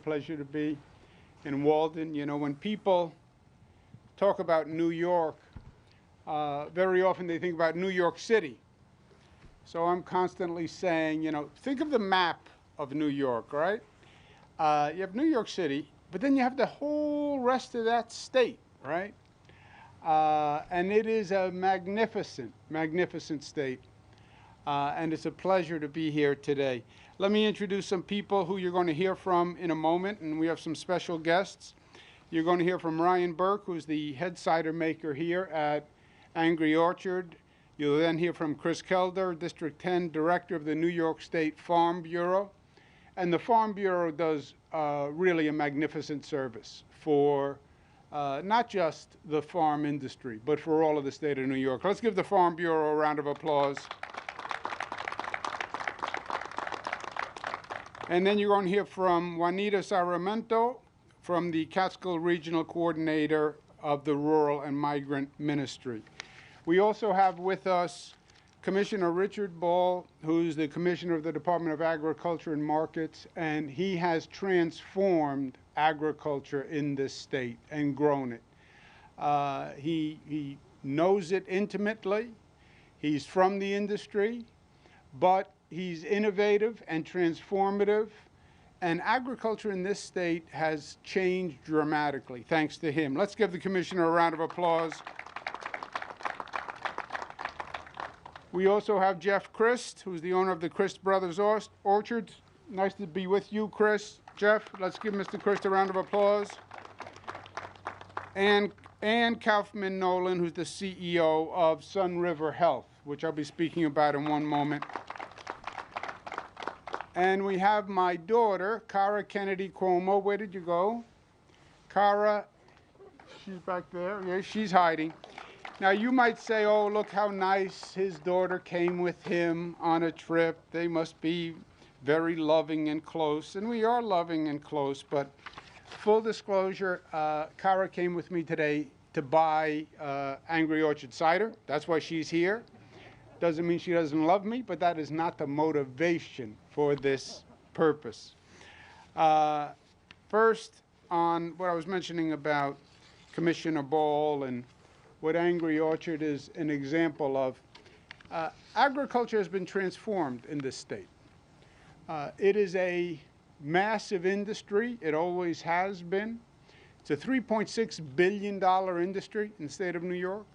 Pleasure to be in Walden. You know, when people talk about New York, very often they think about New York City. So I'm constantly saying, think of the map of New York, right? You have New York City, but then you have the whole rest of that state, right? And it is a magnificent, magnificent state. And it's a pleasure to be here today. Let me introduce some people who you're going to hear from in a moment, and we have some special guests. You're going to hear from Ryan Burke, who's the head cider maker here at Angry Orchard. You'll then hear from Chris Kelder, District 10 Director of the New York State Farm Bureau. And the Farm Bureau does really a magnificent service for not just the farm industry, but for all of the state of New York. Let's give the Farm Bureau a round of applause. And then you're going to hear from Juanita Sarmiento, from the Catskill Regional Coordinator of the Rural and Migrant Ministry. We also have with us Commissioner Richard Ball, who's the Commissioner of the Department of Agriculture and Markets, and he has transformed agriculture in this state and grown it. He knows it intimately. He's from the industry, but he's innovative and transformative, and agriculture in this state has changed dramatically thanks to him. Let's give the Commissioner a round of applause. We also have Jeff Christ, who's the owner of the Christ Brothers Orchard. Nice to be with you, Chris. Jeff, let's give Mr. Christ a round of applause. And Ann Kaufman-Nolan, who's the CEO of Sun River Health, which I'll be speaking about in one moment. And we have my daughter, Cara Kennedy Cuomo. Where did you go? Cara, she's back there. Yeah, she's hiding. Now, you might say, oh, look how nice his daughter came with him on a trip. They must be very loving and close. And we are loving and close. But full disclosure, Cara came with me today to buy Angry Orchard cider. That's why she's here. Doesn't mean she doesn't love me, but that is not the motivation for this purpose. First, on what I was mentioning about Commissioner Ball and what Angry Orchard is an example of, agriculture has been transformed in this state. It is a massive industry. It always has been. It's a $3.6 billion industry in the state of New York.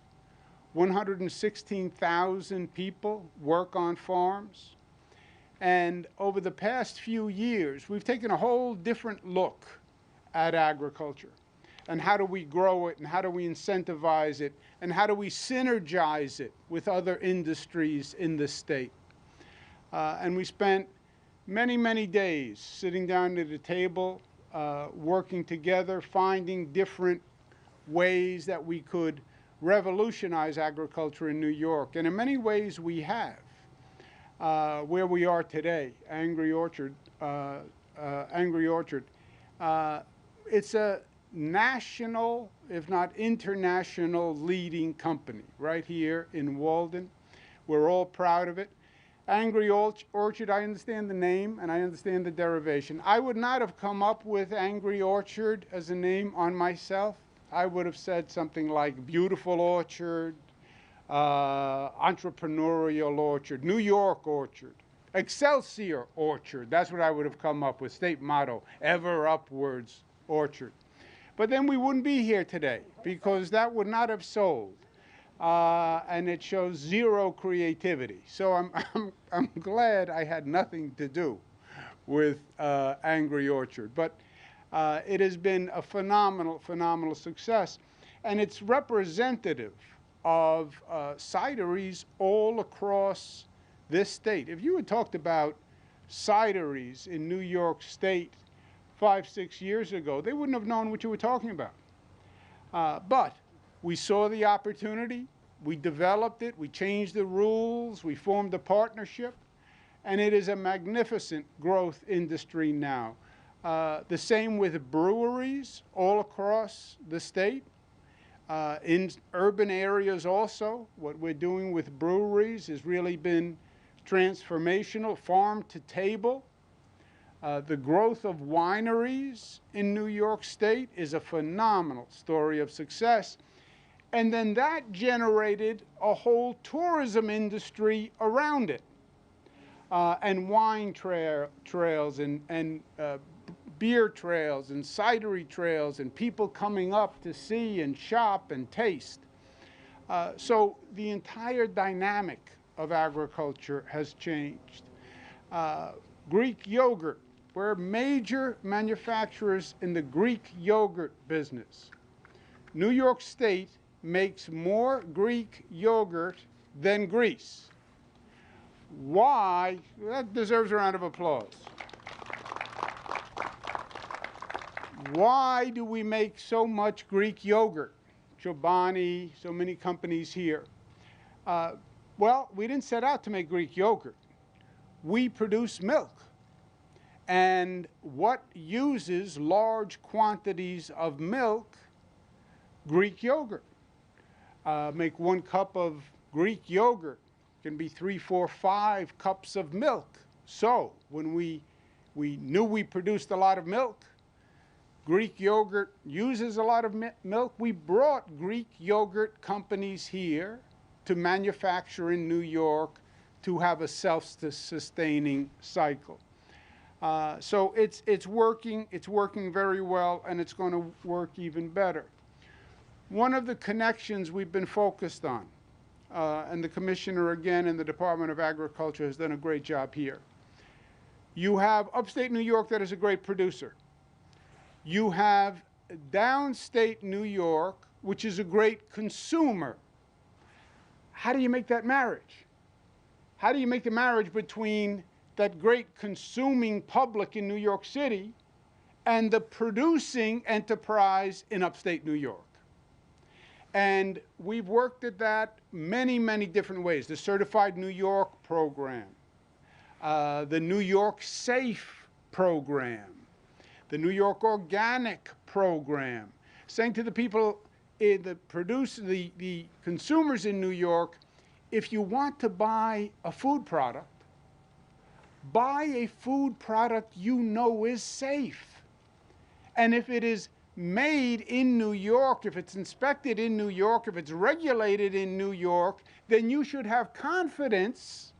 116,000 people work on farms. And over the past few years, we've taken a whole different look at agriculture. And how do we grow it, and how do we incentivize it, and how do we synergize it with other industries in the state. And we spent many, many days sitting down at a table, working together, finding different ways that we could revolutionize agriculture in New York. And in many ways we have. Where we are today, Angry Orchard, it's a national, if not international, leading company right here in Walden. We're all proud of it. Angry Orchard, I understand the name and I understand the derivation. I would not have come up with Angry Orchard as a name on myself. I would have said something like Beautiful Orchard, Entrepreneurial Orchard, New York Orchard, Excelsior Orchard. That's what I would have come up with, state motto, Ever Upwards Orchard. But then we wouldn't be here today because that would not have sold. And it shows zero creativity. So I'm glad I had nothing to do with Angry Orchard. But it has been a phenomenal, phenomenal success. And it's representative of cideries all across this state. If you had talked about cideries in New York State 5-6 years ago, they wouldn't have known what you were talking about. But we saw the opportunity, we developed it, we changed the rules, we formed a partnership, and it is a magnificent growth industry now. The same with breweries all across the state. In urban areas also, what we're doing with breweries has really been transformational, farm to table. The growth of wineries in New York State is a phenomenal story of success. And then that generated a whole tourism industry around it, and wine trails and beer trails and cidery trails and people coming up to see and shop and taste. So the entire dynamic of agriculture has changed. Greek yogurt, we're major manufacturers in the Greek yogurt business. New York State makes more Greek yogurt than Greece. Why? That deserves a round of applause. Why do we make so much Greek yogurt? Chobani, so many companies here. Well, we didn't set out to make Greek yogurt. We produce milk. And what uses large quantities of milk? Greek yogurt. Make 1 cup of Greek yogurt can be 3, 4, 5 cups of milk. So when we knew we produced a lot of milk, Greek yogurt uses a lot of milk, we brought Greek yogurt companies here to manufacture in New York to have a self-sustaining cycle. So it's working very well, and it's going to work even better. One of the connections we've been focused on, and the commissioner again in the Department of Agriculture has done a great job here. You have upstate New York that is a great producer. You have downstate New York, which is a great consumer. How do you make that marriage? How do you make the marriage between that great consuming public in New York City and the producing enterprise in upstate New York? And we've worked at that many, many different ways. The Certified New York program, the New York Safe program, the New York Organic program, saying to the people, the consumers in New York, if you want to buy a food product, buy a food product you know is safe. And if it is made in New York, if it's inspected in New York, if it's regulated in New York, then you should have confidence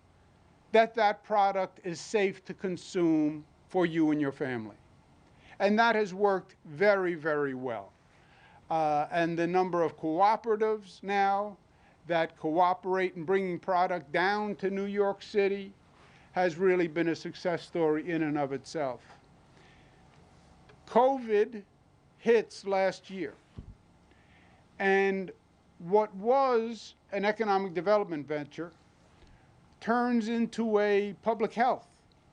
that that product is safe to consume for you and your family. And that has worked very, very well. And the number of cooperatives now that cooperate in bringing product down to New York City has really been a success story in and of itself. COVID hits last year. And what was an economic development venture turns into a public health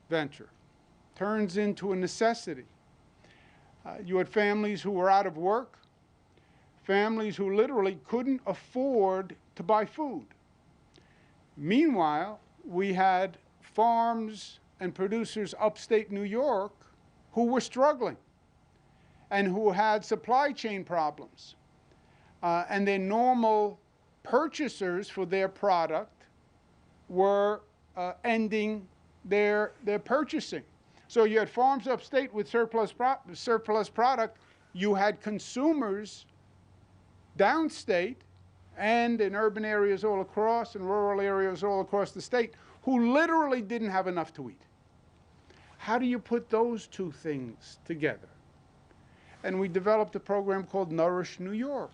venture, turns into a necessity. You had families who were out of work, families who literally couldn't afford to buy food. Meanwhile, we had farms and producers upstate New York who were struggling and who had supply chain problems. And their normal purchasers for their product were ending their purchasing. So you had farms upstate with surplus product. You had consumers downstate and in urban areas all across and rural areas all across the state who literally didn't have enough to eat. How do you put those two things together? And we developed a program called Nourish New York,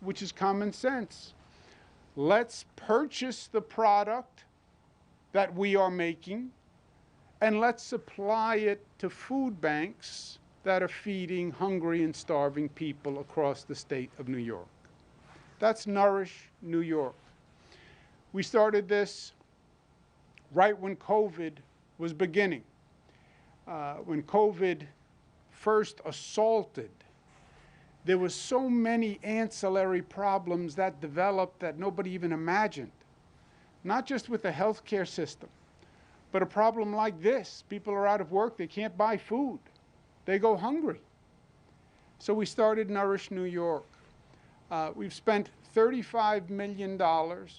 which is common sense. Let's purchase the product that we are making, and let's supply it to food banks that are feeding hungry and starving people across the state of New York. That's Nourish New York. We started this right when COVID was beginning. When COVID first assaulted, there were so many ancillary problems that developed that nobody even imagined. Not just with the healthcare system, but a problem like this. People are out of work, they can't buy food. They go hungry. So we started Nourish New York. We've spent $35 million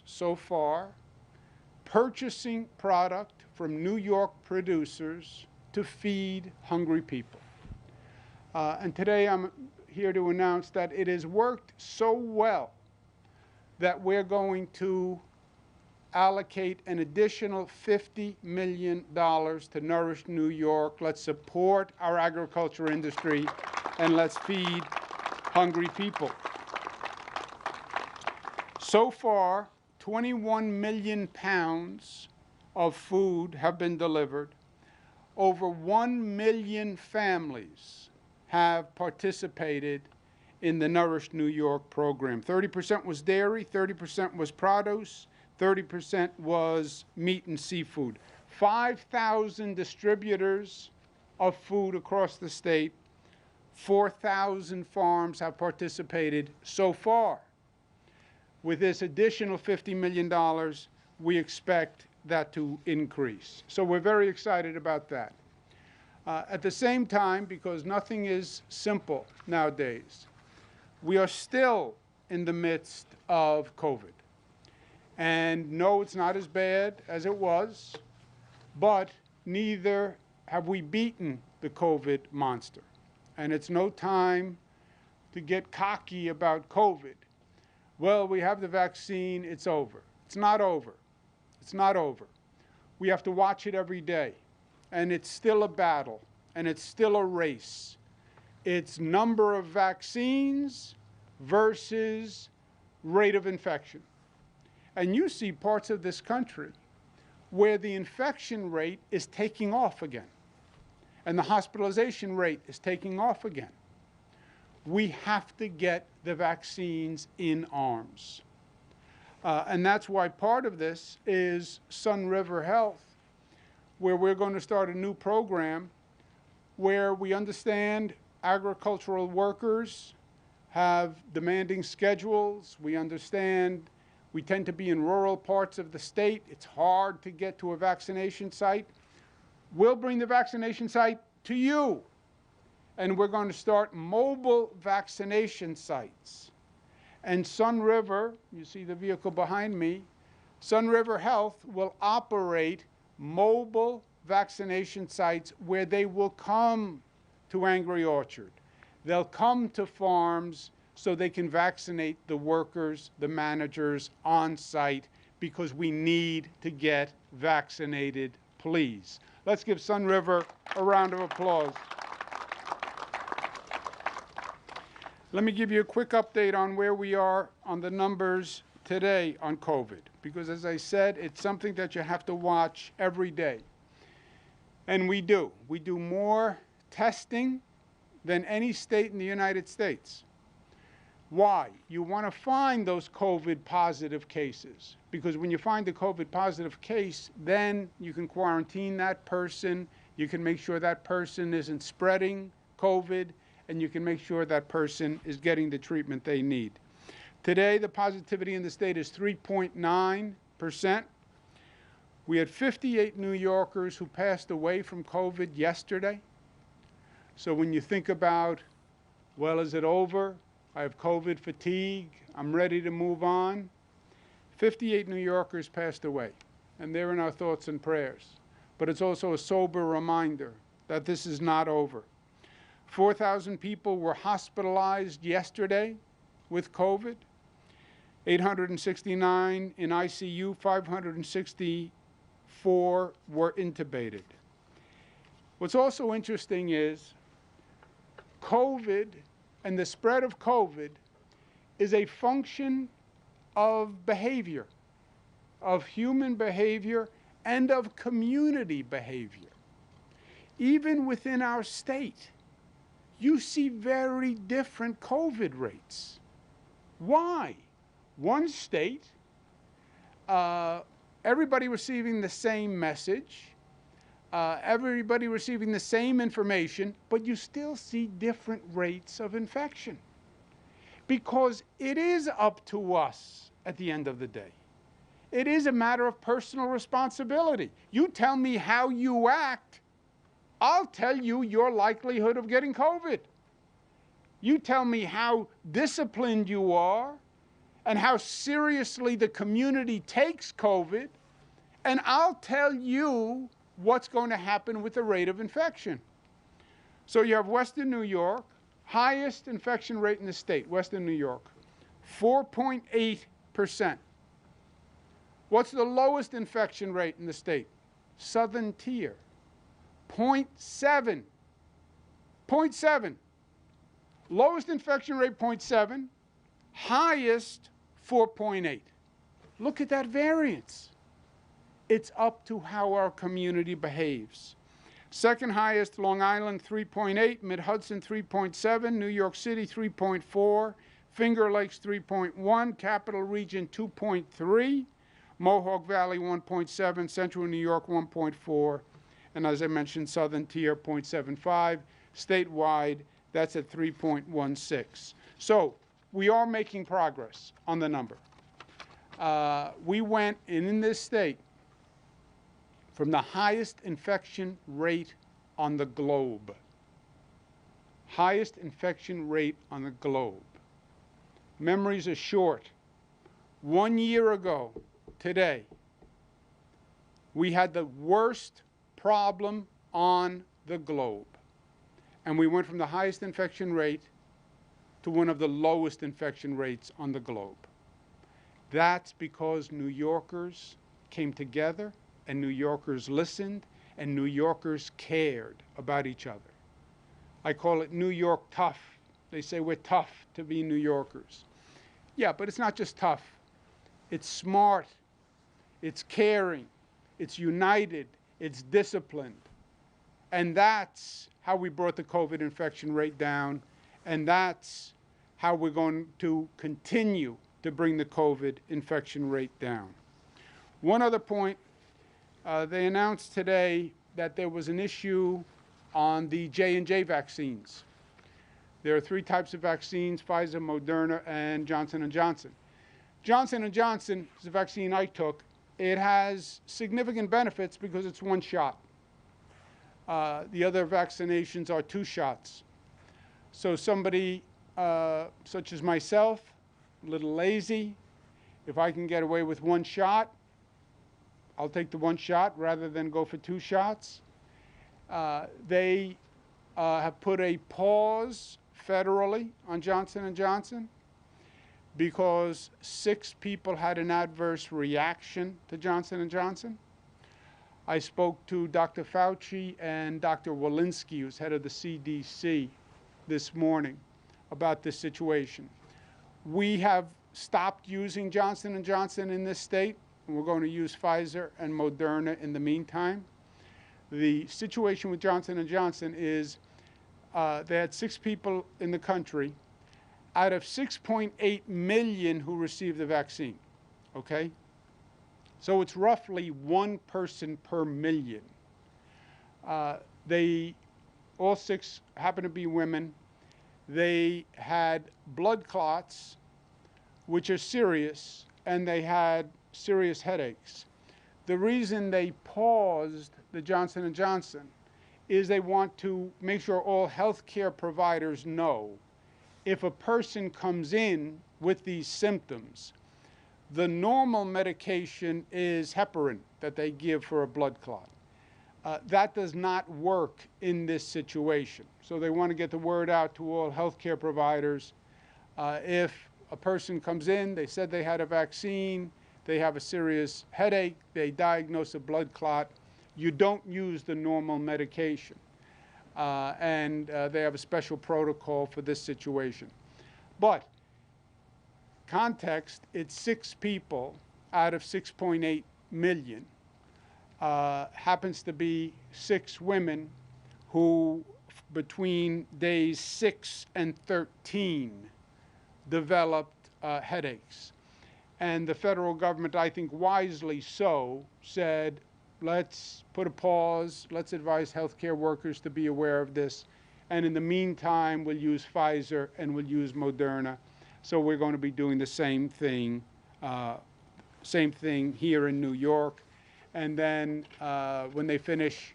so far purchasing product from New York producers to feed hungry people. And today I'm here to announce that it has worked so well that we're going to allocate an additional $50 million to Nourish New York. Let's support our agriculture industry and let's feed hungry people. So far, 21 million pounds of food have been delivered. Over 1 million families have participated in the Nourish New York program. 30% was dairy, 30% was produce, 30% was meat and seafood. 5,000 distributors of food across the state, 4,000 farms have participated so far. With this additional $50 million, we expect that to increase. So we're very excited about that. At the same time, because nothing is simple nowadays, we are still in the midst of COVID. And no, it's not as bad as it was, but neither have we beaten the COVID monster. And it's no time to get cocky about COVID. Well, we have the vaccine, it's over. It's not over. It's not over. We have to watch it every day. And it's still a battle, and it's still a race. It's number of vaccines versus rate of infection. And you see parts of this country where the infection rate is taking off again, and the hospitalization rate is taking off again. We have to get the vaccines in arms. And that's why part of this is Sun River Health, where we're going to start a new program where we understand agricultural workers have demanding schedules. We understand we tend to be in rural parts of the state. It's hard to get to a vaccination site. We'll bring the vaccination site to you. And we're going to start mobile vaccination sites. And Sun River, you see the vehicle behind me, Sun River Health will operate mobile vaccination sites where they will come to Angry Orchard. They'll come to farms so they can vaccinate the workers, the managers on site, because we need to get vaccinated, please. Let's give Sun River a round of applause. Let me give you a quick update on where we are on the numbers today on COVID, because as I said, it's something that you have to watch every day. And we do. We do more testing than any state in the United States. Why? You want to find those COVID positive cases, because when you find a COVID positive case, then you can quarantine that person, you can make sure that person isn't spreading COVID, and you can make sure that person is getting the treatment they need. Today, the positivity in the state is 3.9%. We had 58 New Yorkers who passed away from COVID yesterday. So when you think about, well, is it over? I have COVID fatigue. I'm ready to move on. 58 New Yorkers passed away, and they're in our thoughts and prayers. But it's also a sober reminder that this is not over. 4,000 people were hospitalized yesterday with COVID, 869 in ICU, 564 were intubated. What's also interesting is COVID and the spread of COVID is a function of behavior, of human behavior and of community behavior. Even within our state, you see very different COVID rates. Why? One state, everybody receiving the same message, everybody receiving the same information, but you still see different rates of infection. Because it is up to us at the end of the day. It is a matter of personal responsibility. You tell me how you act, I'll tell you your likelihood of getting COVID. You tell me how disciplined you are and how seriously the community takes COVID, and I'll tell you what's going to happen with the rate of infection. So you have Western New York, highest infection rate in the state, Western New York, 4.8%. What's the lowest infection rate in the state? Southern tier, 0.7. 0.7. Lowest infection rate, 0.7. Highest, 4.8. Look at that variance. It's up to how our community behaves. Second highest, Long Island, 3.8. Mid-Hudson, 3.7. New York City, 3.4. Finger Lakes, 3.1. Capital Region, 2.3. Mohawk Valley, 1.7. Central New York, 1.4. And as I mentioned, Southern Tier, 0.75. Statewide, that's at 3.16. So we are making progress on the number. We went in this state from the highest infection rate on the globe. Highest infection rate on the globe. Memories are short. 1 year ago, today, we had the worst problem on the globe. And we went from the highest infection rate to one of the lowest infection rates on the globe. That's because New Yorkers came together, and New Yorkers listened, and New Yorkers cared about each other. I call it New York tough. They say we're tough to be New Yorkers. Yeah, but it's not just tough. It's smart, it's caring, it's united, it's disciplined. And that's how we brought the COVID infection rate down, and that's how we're going to continue to bring the COVID infection rate down. One other point, they announced today that there was an issue on the J&J vaccines. There are 3 types of vaccines: Pfizer, Moderna, and Johnson & Johnson. Johnson & Johnson is a vaccine I took. It has significant benefits because it's 1 shot. The other vaccinations are 2 shots. So somebody such as myself, a little lazy, if I can get away with 1 shot, I'll take the 1 shot rather than go for 2 shots. They have put a pause federally on Johnson & Johnson because 6 people had an adverse reaction to Johnson & Johnson. I spoke to Dr. Fauci and Dr. Walensky, who's head of the CDC, this morning about this situation. We have stopped using Johnson & Johnson in this state, and we're going to use Pfizer and Moderna in the meantime. The situation with Johnson & Johnson is they had 6 people in the country out of 6.8 million who received the vaccine, okay? So it's roughly 1 person per million. All 6 happen to be women. They had blood clots, which are serious, and they had serious headaches. The reason they paused the Johnson & Johnson is they want to make sure all healthcare providers know if a person comes in with these symptoms, the normal medication is heparin that they give for a blood clot. That does not work in this situation. So they want to get the word out to all healthcare providers. If a person comes in, they said they had a vaccine, they have a serious headache, they diagnose a blood clot, you don't use the normal medication. And they have a special protocol for this situation. But context, it's 6 people out of 6.8 million. Happens to be 6 women who, between days 6 and 13, developed headaches. And the federal government, I think wisely so, said, let's put a pause, let's advise healthcare workers to be aware of this, and in the meantime, we'll use Pfizer and we'll use Moderna. So we're going to be doing the same thing here in New York. And then when they finish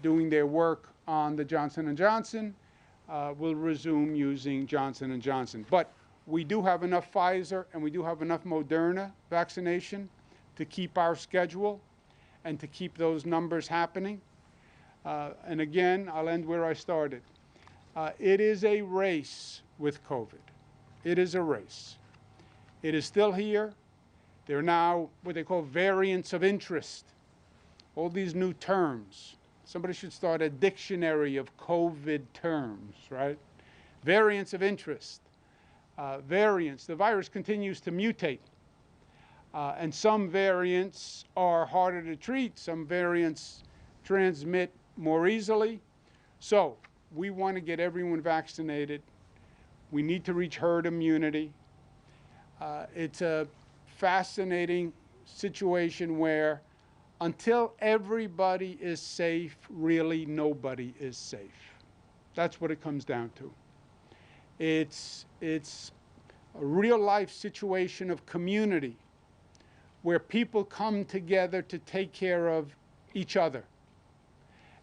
doing their work on the Johnson & Johnson, we'll resume using Johnson & Johnson. But we do have enough Pfizer and we do have enough Moderna vaccination to keep our schedule. and to keep those numbers happening. And again, I'll end where I started. It is a race with COVID. It is a race. It is still here. There are now what they call variants of interest. All these new terms. Somebody should start a dictionary of COVID terms, right? Variants of interest. Variants. The virus continues to mutate. And some variants are harder to treat. Some variants transmit more easily. So we want to get everyone vaccinated. We need to reach herd immunity. It's a fascinating situation where until everybody is safe, really nobody is safe. That's what it comes down to. It's a real life situation of community where people come together to take care of each other.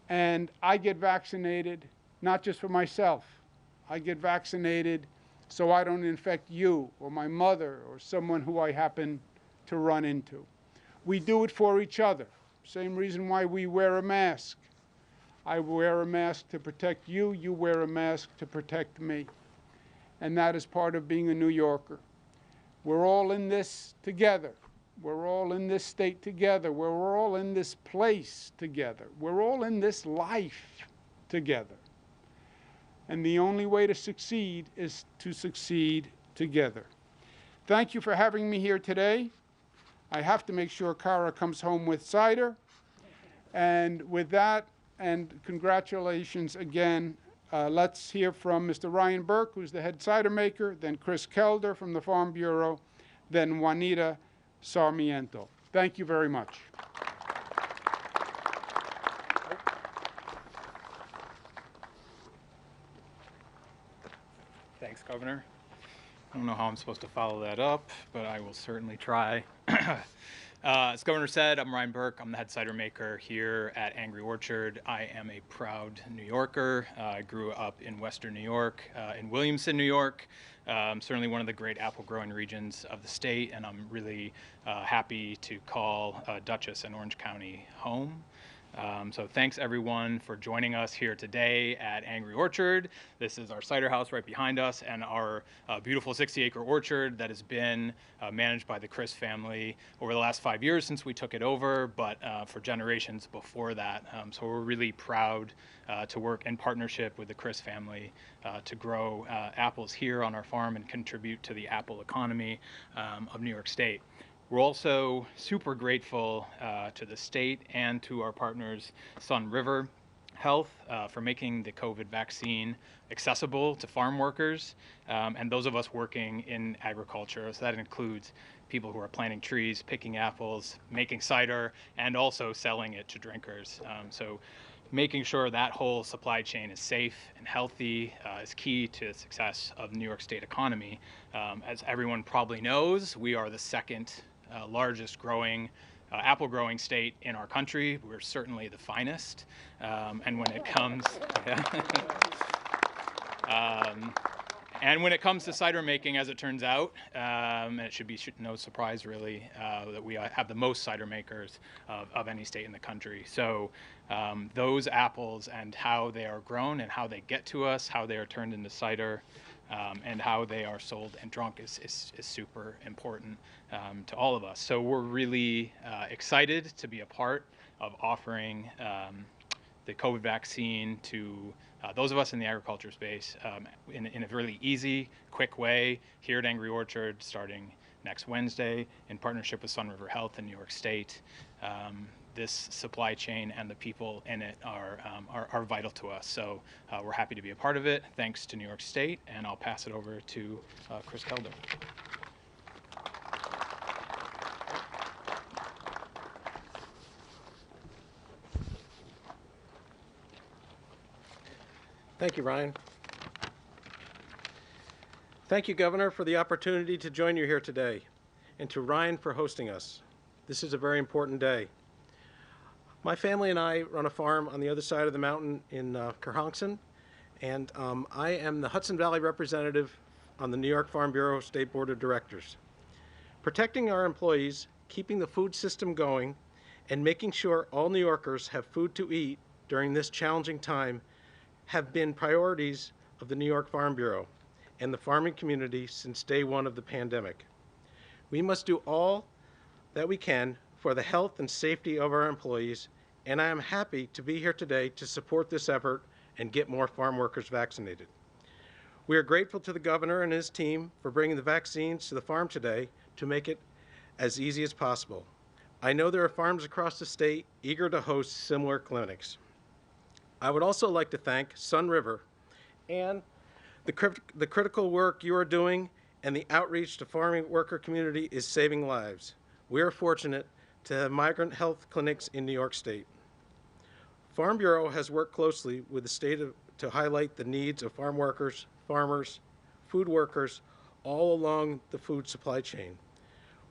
And I get vaccinated, not just for myself. I get vaccinated so I don't infect you or my mother or someone who I happen to run into. We do it for each other. Same reason why we wear a mask. I wear a mask to protect you, you wear a mask to protect me. And that is part of being a New Yorker. We're all in this together. We're all in this state together. We're all in this place together. We're all in this life together. And the only way to succeed is to succeed together. Thank you for having me here today. I have to make sure Cara comes home with cider. And with that, and congratulations again, let's hear from Mr. Ryan Burke, who's the head cider maker, then Chris Kelder from the Farm Bureau, then Juanita Sarmiento. Thank you very much. Thanks, Governor. I don't know how I'm supposed to follow that up, but I will certainly try. As Governor said, I'm Ryan Burke. I'm the head cider maker here at Angry Orchard. I am a proud New Yorker. I grew up in Western New York, in Williamson, New York. Certainly one of the great apple growing regions of the state, and I'm really happy to call Dutchess and Orange County home. So thanks everyone for joining us here today at Angry Orchard. This is our cider house right behind us and our beautiful 60-acre orchard that has been managed by the Chris family over the last 5 years since we took it over, but for generations before that. So we're really proud to work in partnership with the Chris family to grow apples here on our farm and contribute to the apple economy of New York State. We're also super grateful to the state and to our partners, Sun River Health, for making the COVID vaccine accessible to farm workers and those of us working in agriculture. So that includes people who are planting trees, picking apples, making cider, and also selling it to drinkers. So making sure that whole supply chain is safe and healthy is key to the success of the New York State economy. As everyone probably knows, we are the second largest growing apple growing state in our country. We're certainly the finest. And when it comes and when it comes to cider making, as it turns out, and it should be no surprise really, that we have the most cider makers of any state in the country. So those apples and how they are grown and how they get to us, how they are turned into cider, and how they are sold and drunk is super important to all of us. So we're really excited to be a part of offering the COVID vaccine to those of us in the agriculture space in a really easy, quick way here at Angry Orchard starting next Wednesday in partnership with Sun River Health in New York State. This supply chain and the people in it are vital to us. So we're happy to be a part of it. Thanks to New York State, and I'll pass it over to Chris Kelder. Thank you, Ryan. Thank you, Governor, for the opportunity to join you here today, and to Ryan for hosting us. This is a very important day. My family and I run a farm on the other side of the mountain in Kerhonkson, and I am the Hudson Valley representative on the New York Farm Bureau State Board of Directors. Protecting our employees, keeping the food system going, and making sure all New Yorkers have food to eat during this challenging time have been priorities of the New York Farm Bureau and the farming community since day one of the pandemic. We must do all that we can for the health and safety of our employees, and I am happy to be here today to support this effort and get more farm workers vaccinated. We are grateful to the governor and his team for bringing the vaccines to the farm today to make it as easy as possible. I know there are farms across the state eager to host similar clinics. I would also like to thank Sun River and the critical work you are doing, and the outreach to farming worker community is saving lives. We are fortunate to have migrant health clinics in New York State. Farm Bureau has worked closely with the state to highlight the needs of farm workers, farmers, food workers, all along the food supply chain.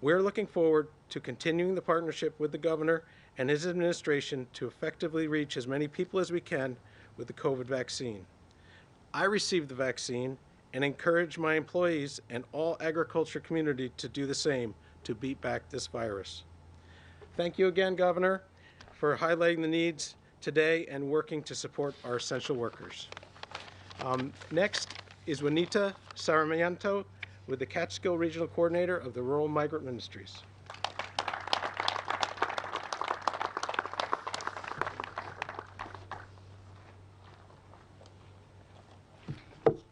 We're looking forward to continuing the partnership with the governor and his administration to effectively reach as many people as we can with the COVID vaccine. I received the vaccine and encourage my employees and all agriculture community to do the same to beat back this virus. Thank you again, Governor, for highlighting the needs today and working to support our essential workers. Next is Juanita Sarmiento with the Catskill Regional Coordinator of the Rural Migrant Ministries.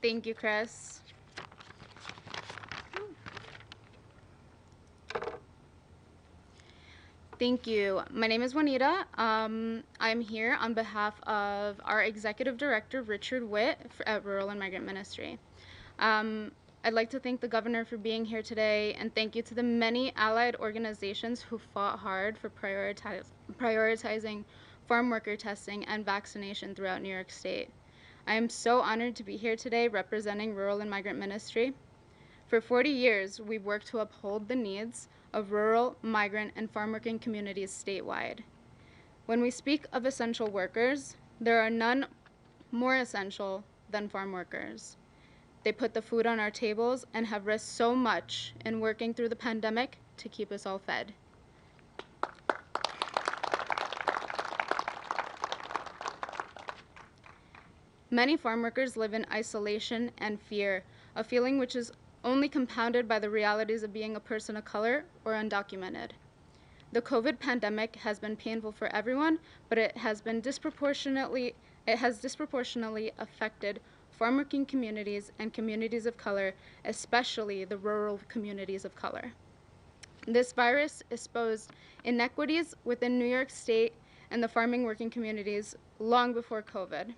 Thank you, Chris. Thank you. My name is Juanita. I'm here on behalf of our Executive Director, Richard Witt, at Rural and Migrant Ministry. I'd like to thank the governor for being here today, and thank you to the many allied organizations who fought hard for prioritizing farm worker testing and vaccination throughout New York State. I am so honored to be here today representing Rural and Migrant Ministry. For 40 years, we've worked to uphold the needs of rural, migrant, and farm working communities statewide. When we speak of essential workers, there are none more essential than farm workers. They put the food on our tables and have risked so much in working through the pandemic to keep us all fed. Many farm workers live in isolation and fear, a feeling which is only compounded by the realities of being a person of color or undocumented. The COVID pandemic has been painful for everyone, but it has disproportionately affected farm working communities and communities of color, especially the rural communities of color. This virus exposed inequities within New York State and the farming working communities long before COVID.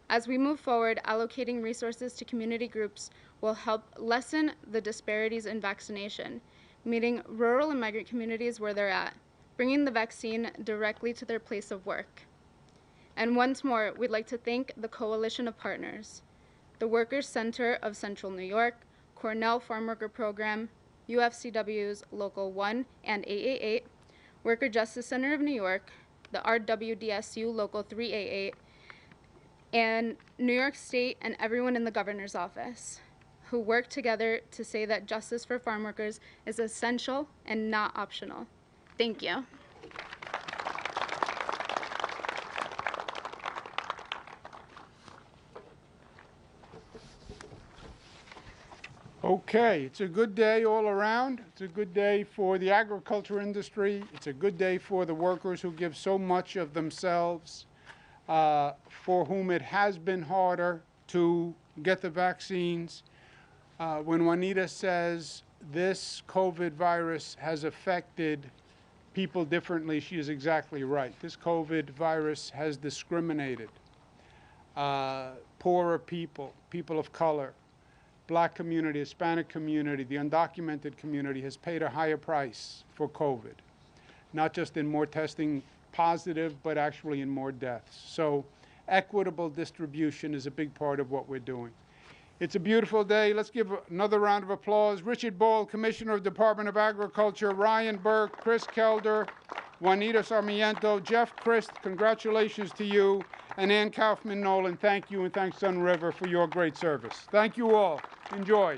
As we move forward, allocating resources to community groups will help lessen the disparities in vaccination, meeting rural and migrant communities where they're at, bringing the vaccine directly to their place of work. And once more, we'd like to thank the coalition of partners, the Workers Center of Central New York, Cornell Farm Worker Program, UFCW's Local 1 and 888, Worker Justice Center of New York, the RWDSU Local 388, and New York State and everyone in the governor's office, who work together to say that justice for farm workers is essential and not optional. Thank you. Okay, it's a good day all around. It's a good day for the agriculture industry. It's a good day for the workers who give so much of themselves, for whom it has been harder to get the vaccines. When Juanita says this COVID virus has affected people differently, she is exactly right. This COVID virus has discriminated poorer people, people of color, Black community, Hispanic community, the undocumented community has paid a higher price for COVID, not just in more testing positive, but actually in more deaths. So equitable distribution is a big part of what we're doing. It's a beautiful day. Let's give another round of applause. Richard Ball, Commissioner of Department of Agriculture, Ryan Burke, Chris Kelder, Juanita Sarmiento, Jeff Christ, congratulations to you, and Ann Kaufman Nolan, thank you, and thanks Sun River for your great service. Thank you all. Enjoy.